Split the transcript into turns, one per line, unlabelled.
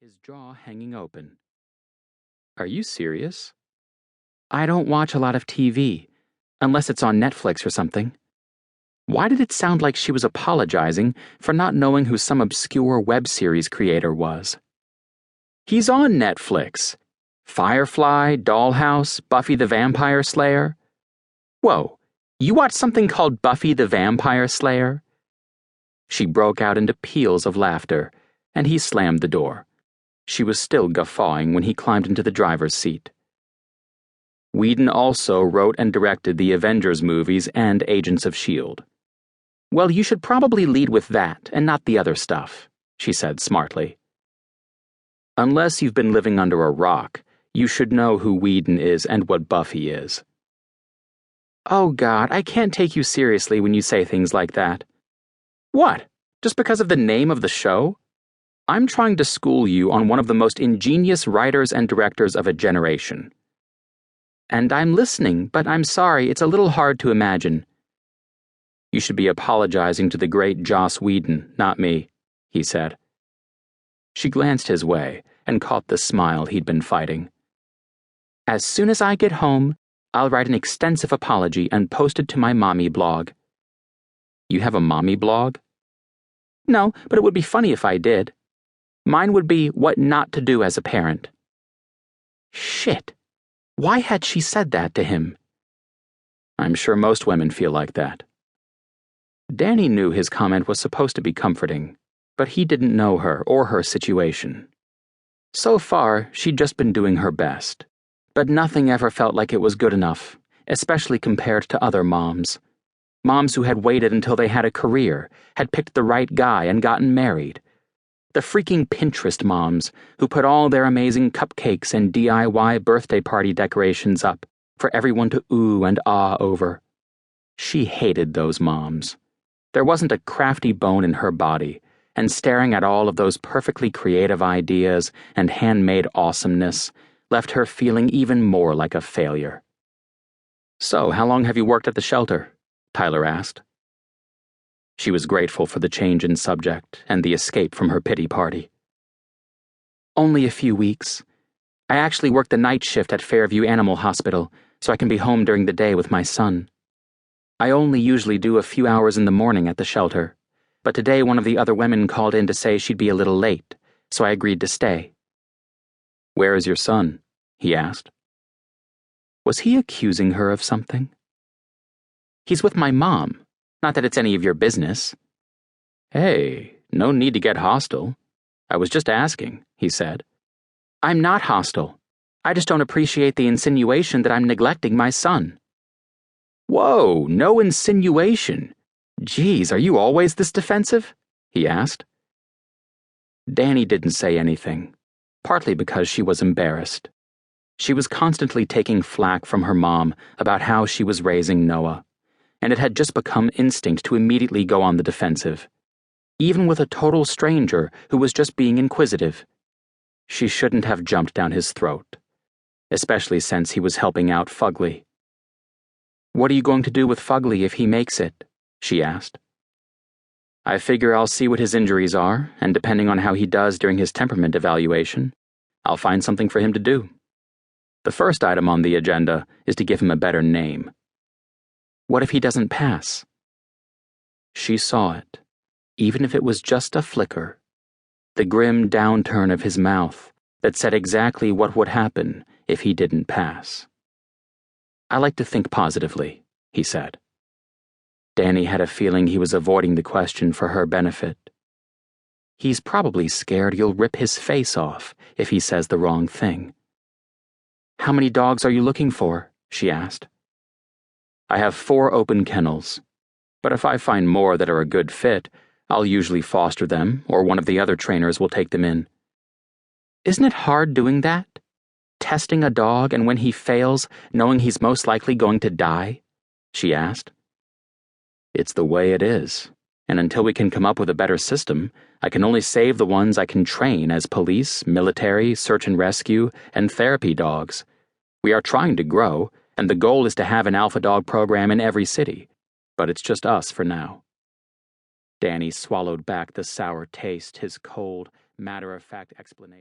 his jaw hanging open. "Are you serious?" "I don't watch a lot of TV, unless it's on Netflix or something." Why did it sound like she was apologizing for not knowing who some obscure web series creator was? "He's on Netflix. Firefly, Dollhouse, Buffy the Vampire Slayer." "Whoa, you watch something called Buffy the Vampire Slayer?" She broke out into peals of laughter, and he slammed the door. She was still guffawing when he climbed into the driver's seat. Whedon also wrote and directed the Avengers movies and Agents of S.H.I.E.L.D. "Well, you should probably lead with that and not the other stuff," she said smartly. "Unless you've been living under a rock, you should know who Whedon is and what Buffy is." "Oh God, I can't take you seriously when you say things like that." "What? Just because of the name of the show? I'm trying to school you on one of the most ingenious writers and directors of a generation." "And I'm listening, but I'm sorry, it's a little hard to imagine." "You should be apologizing to the great Joss Whedon, not me," he said. She glanced his way and caught the smile he'd been fighting. "As soon as I get home, I'll write an extensive apology and post it to my mommy blog." "You have a mommy blog?" "No, but it would be funny if I did. Mine would be what not to do as a parent." Shit. Why had she said that to him? I'm sure most women feel like that. Dani knew his comment was supposed to be comforting, but he didn't know her or her situation. So far, she'd just been doing her best, but nothing ever felt like it was good enough, especially compared to other moms. Moms who had waited until they had a career, had picked the right guy and gotten married. The freaking Pinterest moms who put all their amazing cupcakes and DIY birthday party decorations up for everyone to ooh and ah over. She hated those moms. There wasn't a crafty bone in her body, and staring at all of those perfectly creative ideas and handmade awesomeness left her feeling even more like a failure. "So, how long have you worked at the shelter?" Tyler asked. She was grateful for the change in subject and the escape from her pity party. "Only a few weeks. I actually work the night shift at Fairview Animal Hospital, so I can be home during the day with my son. I only usually do a few hours in the morning at the shelter, but today one of the other women called in to say she'd be a little late, so I agreed to stay." "Where is your son?" he asked. Was he accusing her of something? "He's with my mom. Not that it's any of your business." "Hey, no need to get hostile. I was just asking," he said. "I'm not hostile. I just don't appreciate the insinuation that I'm neglecting my son." "Whoa, no insinuation. Geez, are you always this defensive?" he asked. Dani didn't say anything, partly because she was embarrassed. She was constantly taking flack from her mom about how she was raising Noah, and it had just become instinct to immediately go on the defensive, even with a total stranger who was just being inquisitive. She shouldn't have jumped down his throat, especially since he was helping out Fugly. "What are you going to do with Fugly if he makes it?" she asked. "I figure I'll see what his injuries are, and depending on how he does during his temperament evaluation, I'll find something for him to do. The first item on the agenda is to give him a better name." "What if he doesn't pass?" She saw it, even if it was just a flicker. The grim downturn of his mouth that said exactly what would happen if he didn't pass. "I like to think positively," he said. Dani had a feeling he was avoiding the question for her benefit. He's probably scared you'll rip his face off if he says the wrong thing. "How many dogs are you looking for?" she asked. "I have 4 open kennels, but if I find more that are a good fit, I'll usually foster them, or one of the other trainers will take them in." "Isn't it hard doing that? Testing a dog, and when he fails, knowing he's most likely going to die?" she asked. "It's the way it is, and until we can come up with a better system, I can only save the ones I can train as police, military, search and rescue, and therapy dogs. We are trying to grow, and the goal is to have an alpha dog program in every city, but it's just us for now." Dani swallowed back the sour taste his cold, matter-of-fact explanation